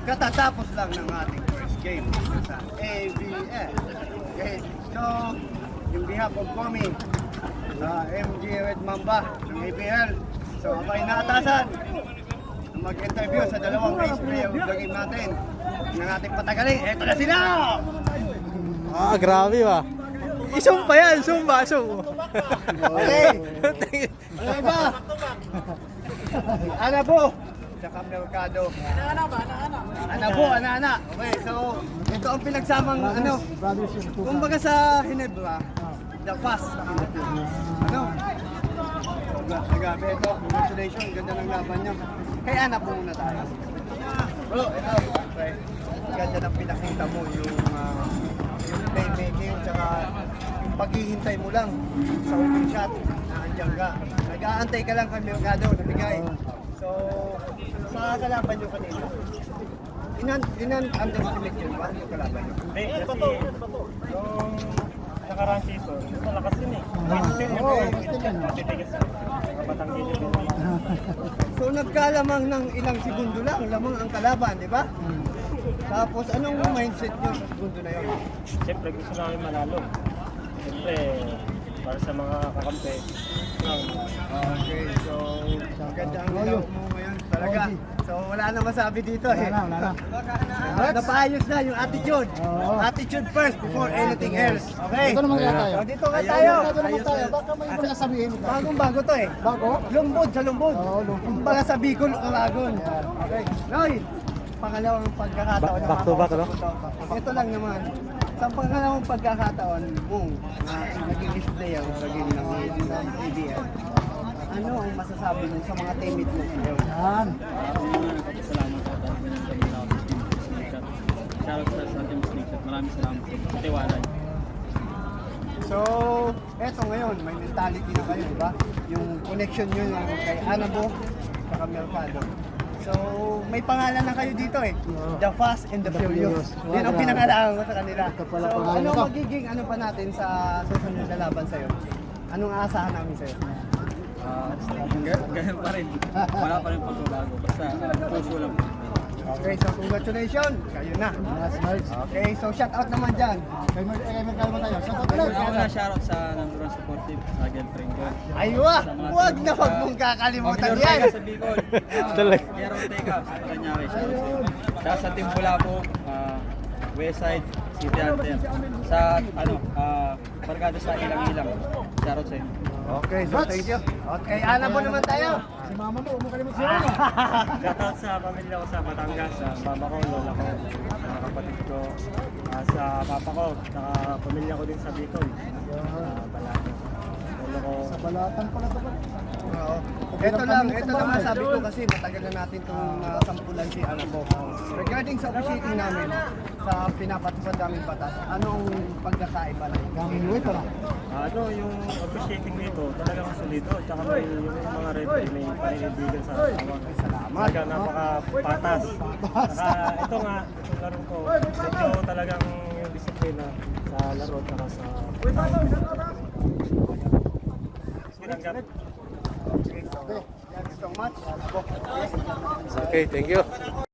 katatapos lang ng ating first game sa ABS. Okay, so, in behalf of Komi, sa MG Red Mamba ng ABL, so ako ay naatasan na mag-interview sa dalawang race player of the game natin ng ating patagalin. Eto na sila! Grabe ba? Isum pa yan, sumba. Okay! Ano ba? Ana po! Tsaka Mercado. Ana po, ana. Okay, so ito ang pinagsamang ano, kumbaga sa Hinebra, the fast. Ano? Nagabi ito, congratulations, ganda ng laban niya. Kaya ana po muna tayo. Bro, ito, okay. Ganda ng pinakita mo yung playmaking, tsaka yung paghihintay mo lang sa open shot na andyan ka. Nag-aantay ka lang kay Mercado na bigay. So, sa kalaban nyo kanina, underestimate yun ba yung kalaban nyo? Hindi, kasi yung nakarang season, malakas yun eh. Matitigas yun. Batanggil yun. So, nagkalamang ng ilang segundo lang, lamang ang kalaban, di ba? Tapos, anong mindset nyo sa segundo na yun? Siyempre, gusto namin manalo. Siyempre, para sa mga kakampi. Okay, so, ganda ang ilaw mo ngayon talaga. So, wala na masabi dito eh. Wala. Napaayos na yung attitude. Attitude first before anything else. Okay? Dito naman kaya tayo. So, dito nga tayo. Baka may iba sabihin mo. Bagong-bago to eh. Bago? Lumbod sa lumbod. Oo, lumbod. Kumbaga sa Bicol, Oragon. Okay. Noy, pangalawang pagkakataon. Back to back, no? Ito lang naman. Sa pangalawang pagkakataon mong naging list player, naging ng ABL, ano ang masasabi mo sa mga teammate mo ngayon? Yan. Salamat po at shoutout sa Team Sneakshot. Maraming salamat sa tiwala. So, eto ngayon, may mentality na kayo, di ba? Yung connection nyo yung kay Anabo sa Mercado. So, may pangalan na kayo dito eh. The Fast and the Furious. Yan ang pinangalaan ko sa kanila. So, ano magiging ano pa natin sa susunod na laban sa'yo? Anong aasahan namin sa'yo? Ganyan pa rin. Wala pa rin pagbabago. Basta puso lang. Okay, so congratulations! Kayo na. Okay, so shout out naman dyan. Kay Mercado mo tayo. Shout out ulit. Ako na shoutout sa number 1 supportive sa girlfriend ko. Aywa! Huwag mong kakalimutan Mag-your yan! ka sa Bicol. Piero Ortega sa Paranaque. Shoutout sa Team Bulabog, Westside, City Hunter. Sa Barkada sa Ilang-Ilang. Shoutout sa inyo. Okay, so thank you. Okay, Anabo naman tayo. Si mama mo, mo kalimutan siya. Shoutout sa pamilya ko sa Batangas, sa mama ko, lola ko, sa kapatid ko, sa papa ko, sa pamilya ko din sa Bicol. Balatan. Lolo ko. Sa balatan pala ito. Oo. Ito lang sabi ko kasi matagal na natin itong sampulan si Anabo. Regarding sa officiating namin, sa pinapatupad naming batas, anong pagkakaiba lang? Gaming luwi pa lang. Yung appreciating dito, talagang solido. Tsaka yung mga referee, may paninindigan sa tawag. Salamat. Talaga napaka-patas. Saka ito nga, yung laro ko, medyo talagang yung disiplina sa laro at sa tinanggap. Okay, so thank you so much. Anabo. Okay, thank you.